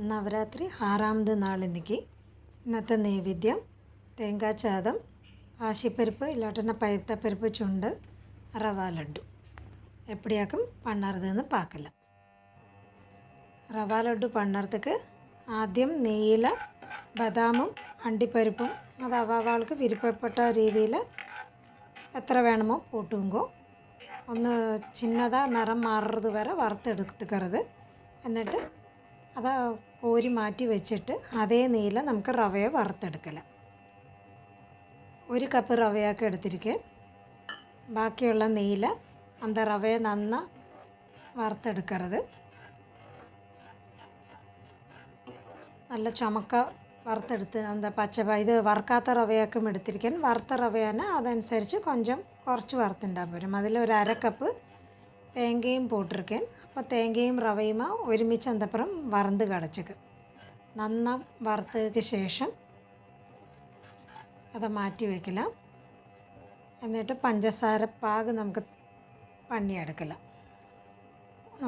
നവരാത്രി 6ാമത് നാളിനിക്ക് ഇന്നത്തെ നൈവേദ്യം തേങ്ങാച്ചാദം, ആശിപ്പരിപ്പ് ഇല്ലാട്ടന്ന പഴുത്തപ്പരിപ്പ് ചുണ്ട്, റവ ലഡ്ഡു. எப்படியாக்கும் பண்ணுறதுன்னு பார்க்கலாம். റവ ലഡ്ഡു പണ്ണറതുക്ക് ആദ്യം നെയ്യിൽ ബദാമും അണ്ടിപ്പരിപ്പും അത് അവൾക്ക് വിരുപ്പപ്പെട്ട രീതിയിൽ എത്ര വേണമോ പോട്ടുങ്കോ ഒന്ന് ചിന്നதாக നിറം മാറുന്നത് വരെ വറുത്തെടുത്തുക്കരുത്. എന്നിട്ട് അത് കോരി മാറ്റി വെച്ചിട്ട് അതേ നെയ്യിൽ നമുക്ക് റവയെ വറുത്തെടുക്കല. 1 കപ്പ് റവയൊക്കെ എടുത്തിരിക്കെ ബാക്കിയുള്ള നെയ്യിൽ அந்த റവയെ നന്നാ വറുത്തെടുക്കരുത്. നല്ല ചുമക്ക വറുത്തെടുത്ത് ഇത് വറുക്കാത്ത റവയൊക്കെ എടുത്തിരിക്കാൻ വറുത്ത റവയാണ് അതനുസരിച്ച് കുറച്ച് വറുത്തിണ്ടാൽ പോരും. അതിൽ 1/2 കപ്പ് തേങ്ങയും പോട്ടിരിക്കാൻ. അപ്പോൾ തേങ്ങയും റവയും ഒരുമിച്ച് അന്തപ്പുറം വറുത്ത് കടച്ചേക്ക് നന്നാ വറുത്തതിന് ശേഷം അത് മാറ്റി വയ്ക്കില്ല. എന്നിട്ട് പഞ്ചസാര പാക് നമുക്ക് പണിയെടുക്കില്ല.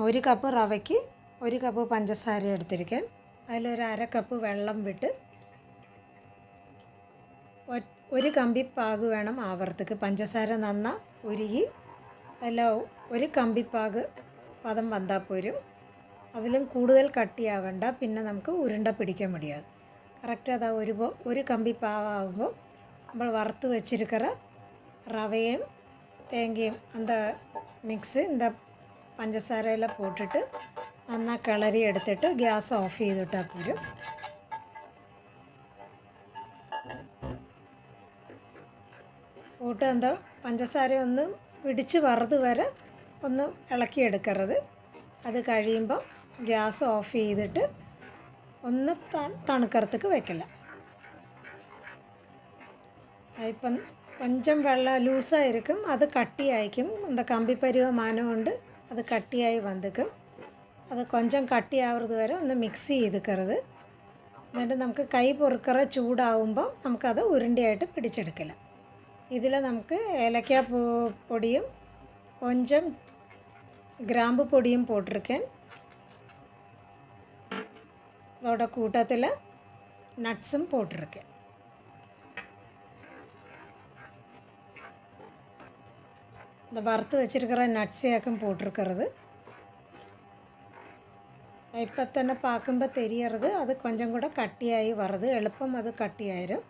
1 കപ്പ് റവയ്ക്ക് 1 കപ്പ് പഞ്ചസാര എടുത്തിരിക്കാൻ അതിൽ 1/2 കപ്പ് വെള്ളം വിട്ട് 1 കമ്പി പാക് വേണം ആവർത്തക്ക്. പഞ്ചസാര നന്നാ ഉരുകി അതിൽ 1 കമ്പി പാക് പദം വന്നാൽ പോരും. അതിലും കൂടുതൽ കട്ടിയാവണ്ട, പിന്നെ നമുക്ക് ഉരുണ്ട പിടിക്കാൻ മുടിയാതെ. കറക്റ്റ് അതാ 1 കമ്പി പാവാകുമ്പോൾ നമ്മൾ വറുത്ത് വെച്ചിരിக்கிற റവയും തേങ്ങയും அந்த മിക്സ് இந்த പഞ്ചസാരയെല്ലാം പോട്ടിട്ട് നന്നാ കിളറി എടുത്തിട്ട് ഗ്യാസ് ഓഫ് ചെയ്തിട്ടാൽ പോരും. പോട്ട് എന്താ പഞ്ചസാര ഒന്ന് പിടിച്ച് വറുത് വരെ ഒന്ന് ഇളക്കിയെടുക്കരുത്. അത് കഴിയുമ്പം ഗ്യാസ് ഓഫ് ചെയ്തിട്ട് ഒന്ന് തണുക്കറത്തേക്ക് വെക്കില്ല. ഇപ്പം கொஞ்சம் വെള്ളം ലൂസായിരിക്കും, അത് കട്ടിയായിരിക്കും. அந்த കമ്പി പരുവമാനം കൊണ്ട് അത് കട്ടിയായി വന്നിക്കും. അത് கொஞ்சம் കട്ടിയാവുന്നത് വരെ ഒന്ന് മിക്സ് ചെയ്തിക്കരുത്. എന്നിട്ട് നമുക്ക് കൈ പൊറുക്കറ ചൂടാവുമ്പം നമുക്കത് ഉരുണ്ടയായിട്ട് പിടിച്ചെടുക്കില്ല. ഇതിൽ നമുക്ക് ഏലക്ക പൊടിയും கொஞ்சம் ഗ്രാമ്പു പൊടിയും പോട്ടിരിക്കാൻ. അതോടെ കൂട്ടത്തിൽ നട്ട്സും പോട്ടിരിക്കാൻ. இந்த வறுத்து வச்சுருக்கிற நட்ஸையாக்கும் போட்டிருக்கிறது. இப்போ തന്നെ பார்க்குമ്പോൾ தெரியறது அது கொஞ்சம் கூட கட்டியாகி வர்றது എളുപ്പം അത് കട്ടിയായിരും.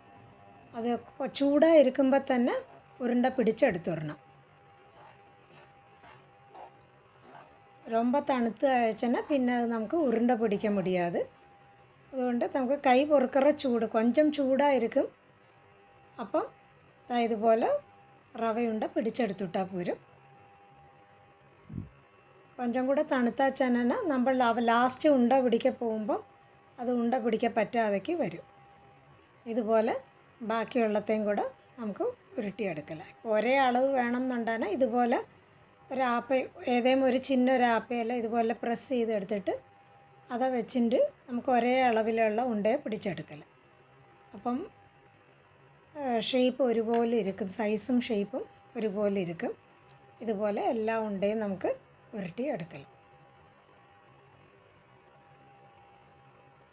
അത് ചൂടായി ഇരിക്കുമ്പോൾ തന്നെ ഉരുണ്ട പിടിച്ചെടുത്തുടണം. ரொம்ப തണുത്ത് അയച്ചെന്നാൽ പിന്നെ അത് നമുക്ക് ഉരുണ്ട പിടിക്കാൻ മുടിയാതെ. അതുകൊണ്ട് നമുക്ക് കൈ പൊറുക്കറ ചൂട് கொஞ்சம் ചൂടായിരിക്കും. അപ്പം ഇതുപോലെ റവയുണ്ട പിടിച്ചെടുത്തിട്ടാൽ പോരും. கொஞ்சம் കൂടെ തണുത്താച്ചാൽ നമ്മൾ ലാസ്റ്റ് ഉണ്ട പിടിക്കാൻ പോകുമ്പം അത് ഉണ്ട പിടിക്കാൻ പറ്റാതേക്ക് വരും. ഇതുപോലെ ബാക്കിയുള്ളത്തേയും കൂടെ നമുക്ക് ഉരുട്ടിയെടുക്കല. ഒരേ അളവ് വേണം എന്നുണ്ടാണ് ഇതുപോലെ ഏതെങ്കിലും ഒരു ചിന്നൊരാപ്പയല്ല ഇതുപോലെ പ്രസ് ചെയ്തെടുത്തിട്ട് അത് വെച്ചിട്ട് നമുക്ക് ഒരേ അളവിലുള്ള ഉണ്ടയെ പിടിച്ചെടുക്കല. അപ്പം ഷേപ്പ് ഒരുപോലെ ഇരിക്കും, സൈസും ഷേപ്പും ഒരുപോലെ ഇരിക്കും. ഇതുപോലെ എല്ലാ ഉണ്ടയും നമുക്ക് ഉരുട്ടി എടുക്കല.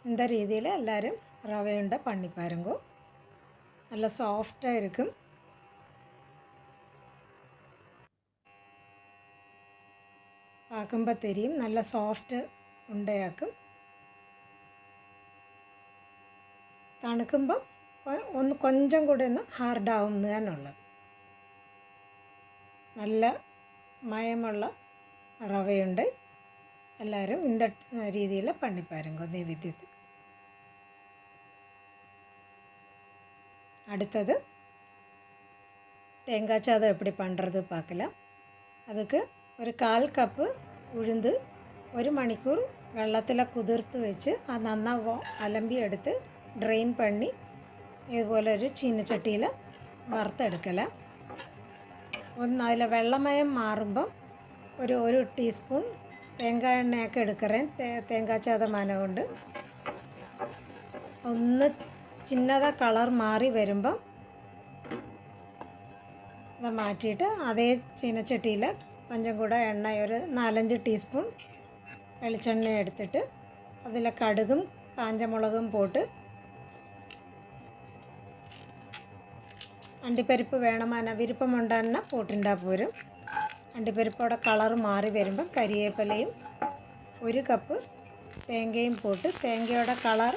இந்த രീതിയിൽ എല്ലാവരും റവയുണ്ട പണിപ്പാരുങ്കോ. നല്ല സോഫ്റ്റായിരിക്കും. ആക്കുമ്പോൾ തെരിയും നല്ല സോഫ്റ്റ് ഉണ്ടയാക്കും. തണുക്കുമ്പം ഒന്ന് கொஞ்சம் കൂടെ ഒന്ന് ഹാർഡാവുന്നതാണുള്ളത്. നല്ല മയമുള്ള റവയുണ്ട്. എല്ലാവരും இந்த രീതിയിൽ പണിപ്പാരുങ്കോ നൈവേദ്യത്തിൽ. அடுத்தது தேங்காய் சாதம் எப்படி பண்ணுறது பார்க்கலாம். அதுக்கு ഒരു 1/4 കപ്പ് ഉഴുന്ന് 1 മണിക്കൂർ വെള്ളത്തിൽ കുതിർത്ത് വെച്ച് അത് നന്നാ അലമ്പി എടുത്ത് ഡ്രെയിൻ പണി ഇതുപോലെ ഒരു ചീനച്ചട്ടിയിൽ വറുത്തെടുക്കല. അതിൽ വെള്ളമയം മാറുമ്പം ഒരു ടീസ്പൂൺ തേങ്ങ എണ്ണയൊക്കെ എടുക്കറേൻ. തേങ്ങാച്ചാത മന കൊണ്ട് ഒന്ന് ചിന്നത കളർ മാറി വരുമ്പം അത് മാറ്റിയിട്ട് അതേ ചീനച്ചട്ടിയിൽ கொஞ்சம் കൂടെ എണ്ണ ഒരു 4-5 ടീസ്പൂൺ വെളിച്ചെണ്ണ എടുത്തിട്ട് അതിൽ കടുകും കാഞ്ചമുളകും പോട്ട് അണ്ടിപ്പരിപ്പ് വേണമെന്ന വിരുപ്പമുണ്ടാകുന്ന പോട്ടിൻ്റെ പോരും. അണ്ടിപ്പരിപ്പോടെ കളർ മാറി വരുമ്പം കരിവേപ്പിലയും 1 കപ്പ് തേങ്ങയും പോട്ട് തേങ്ങയുടെ കളർ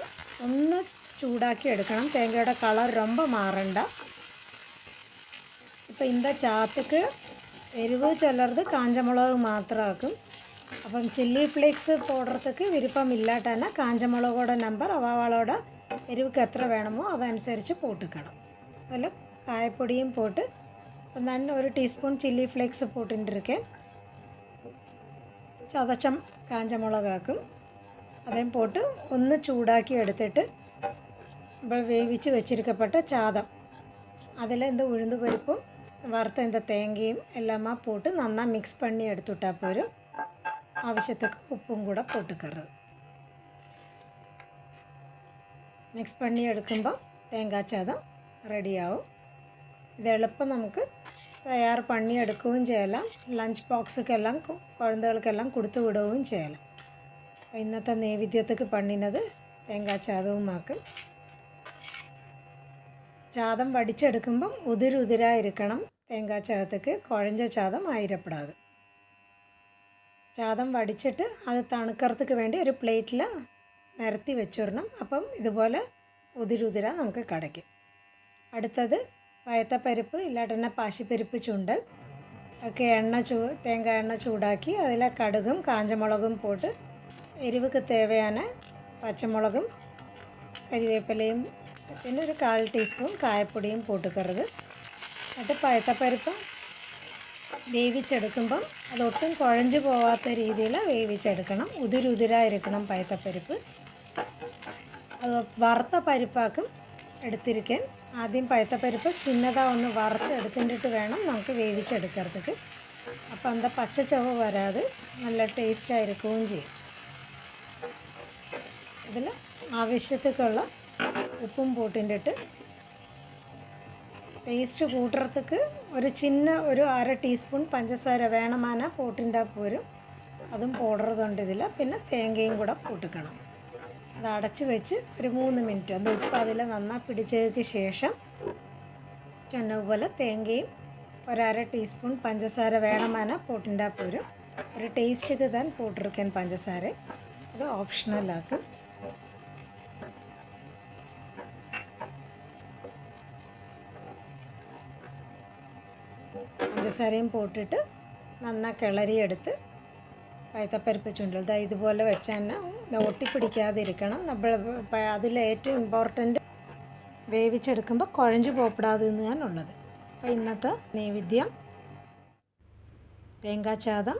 ഒന്ന് ചൂടാക്കി എടുക്കണം. തേങ്ങയുടെ കളർ ரொம்ப മാറണ്ട. இப்போ இந்த சாத்துக்கு எரிவு சொல்கிறது காஞ்ச மிளகு மாத்திராக்கும். അപ്പം ചില്ലി ഫ്ലേക്സ് പോടുறதுக்கு വിരുപ്പം ഇല്ലാട്ടന്നെ കാഞ്ച മുളകോടെ നമ്പർ അവളോட എരിവുക്ക് എത്ര വേണമോ അതനുസരിച്ച് പോട്ടിക്കണം. അതിൽ കായപ്പൊടിയും പോട്ട് അപ്പം ഞാൻ 1 ടീസ്പൂൺ ചില്ലി ഫ്ലേക്സ് പോട്ടിട്ടിരിക്കேன். ചതച്ച കാഞ്ച മുളകാക്കും. അതേം പോട്ട് ഒന്ന് ചൂടാക്കി എടുത്തിട്ട് നമ്മൾ വേവിച്ച് വെച്ചിരിക്കപ്പെട്ട ചാതം അതിൽ ഉഴുന്ന് പരിപ്പും വറുത്ത തേങ്ങയും എല്ലാം പോട്ട് നന്നാ മിക്സ് പണി എടുത്തിട്ടാൽ പോരും. ആവശ്യത്തിക്ക് ഉപ്പും കൂടെ പോട്ടുക്കരുത്. മിക്സ് പണി എടുക്കുമ്പം തേങ്ങാച്ചാതം റെഡിയാവും. ഇത് എളുപ്പം നമുക്ക് തയ്യാർ പണി എടുക്കുകയും ചെയ്യലാം. ലഞ്ച് ബോക്സൊക്കെല്ലാം കുഴന്തകൾക്കെല്ലാം കൊടുത്തു വിടുകയും ചെയ്യലാം. അപ്പോൾ ഇന്നത്തെ നൈവേദ്യത്തിക്ക് പണിനത് തേങ്ങാച്ചാതവുമാക്കും. ചാതം വടിച്ചെടുക്കുമ്പം ഉതിരുതിരായിരിക്കണം. തേങ്ങാച്ചാതത്തേക്ക് കുഴഞ്ച ചാതം ആയിരപ്പെടാതെ ചാതം വടിച്ചിട്ട് അത് തണുക്കറത്തേക്ക് വേണ്ടി ഒരു പ്ലേറ്റിൽ നിരത്തി വെച്ചിടണം. അപ്പം ഇതുപോലെ ഉതിരുതിര നമുക്ക് കടയ്ക്കും. അടുത്തത് പയത്തപ്പരിപ്പ് ഇല്ലാട്ടന്നെ പാശിപ്പരിപ്പ് ചുണ്ടൽ ഒക്കെ തേങ്ങ എണ്ണ ചൂടാക്കി അതിൽ കടുകും കാഞ്ചമുളകും പോട്ട് എരിവുക്ക് തേവയാന പച്ചമുളകും കരിവേപ്പിലയും പിന്നെ ഒരു 1/4 ടീസ്പൂൺ കായപ്പൊടിയും പോട്ടുക്കരുത്. എന്നിട്ട് പയത്തപ്പരിപ്പ് വേവിച്ചെടുക്കുമ്പം അതൊട്ടും കുഴഞ്ഞു പോവാത്ത രീതിയിൽ വേവിച്ചെടുക്കണം. ഉതിരുതിരായിരിക്കണം പയത്തപ്പരിപ്പ്. അത് വറുത്ത പരിപ്പാക്കും എടുത്തിരിക്കാൻ. ആദ്യം പയത്തപ്പരിപ്പ് ചിന്നതാ ഒന്ന് വറുത്തെടുത്തിട്ട് വേണം നമുക്ക് വേവിച്ചെടുக்கிறதுக்கு. അപ്പം എന്താ പച്ച ചുവ വരാതെ നല്ല ടേസ്റ്റായിരിക്കുകയും ചെയ്യും. ഇതിൽ ആവശ്യത്തേക്കുള്ള ഉപ്പും പോട്ടിട്ട് ടേസ്റ്റ് കൂട്ടുறதுக்கு ഒരു 1/2 ടീസ്പൂൺ പഞ്ചസാര വേണമെന്ന പോട്ടിൻ്റെ പോരും. അതും പോടുறതുണ്ട് ഇതിൽ. പിന്നെ തേങ്ങയും കൂടെ പൊട്ടിക്കണം. അത് അടച്ച് വെച്ച് ഒരു 3 മിനിറ്റ് അത് ഉപ്പ് അതിൽ നന്നായി പിടിച്ചതിന് ശേഷം പോലെ തേങ്ങയും 1/2 ടീസ്പൂൺ പഞ്ചസാര വേണമെന്ന പോട്ടിൻ്റെ പോരും. ഒരു ടേസ്റ്റിക്ക് താൻ പോട്ടിരിക്കാൻ പഞ്ചസാര. അത് ഓപ്ഷണലാക്കും. പഞ്ചസാരയും പോട്ടിട്ട് നന്നായി കിളറിയെടുത്ത് പയത്തപ്പരിപ്പ് ചുണ്ടൽ ഇതുപോലെ വെച്ചാൽ തന്നെ ഒട്ടിപ്പിടിക്കാതിരിക്കണം. നമ്മൾ അതിൽ ഏറ്റവും ഇമ്പോർട്ടൻ്റ് വേവിച്ചെടുക്കുമ്പോൾ കുഴഞ്ഞു പോപ്പെടാതെ നിന്നാണുള്ളത്. അപ്പോൾ ഇന്നത്തെ നൈവേദ്യം തേങ്ങാച്ചാതം,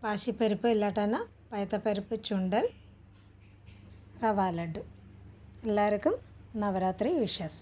പാശിപ്പരിപ്പ് ഇല്ലാട്ടന്നെ പയത്തപ്പരിപ്പ് ചുണ്ടൽ, റവ ലഡ്ഡു. എല്ലാവർക്കും നവരാത്രി വിഷസ്.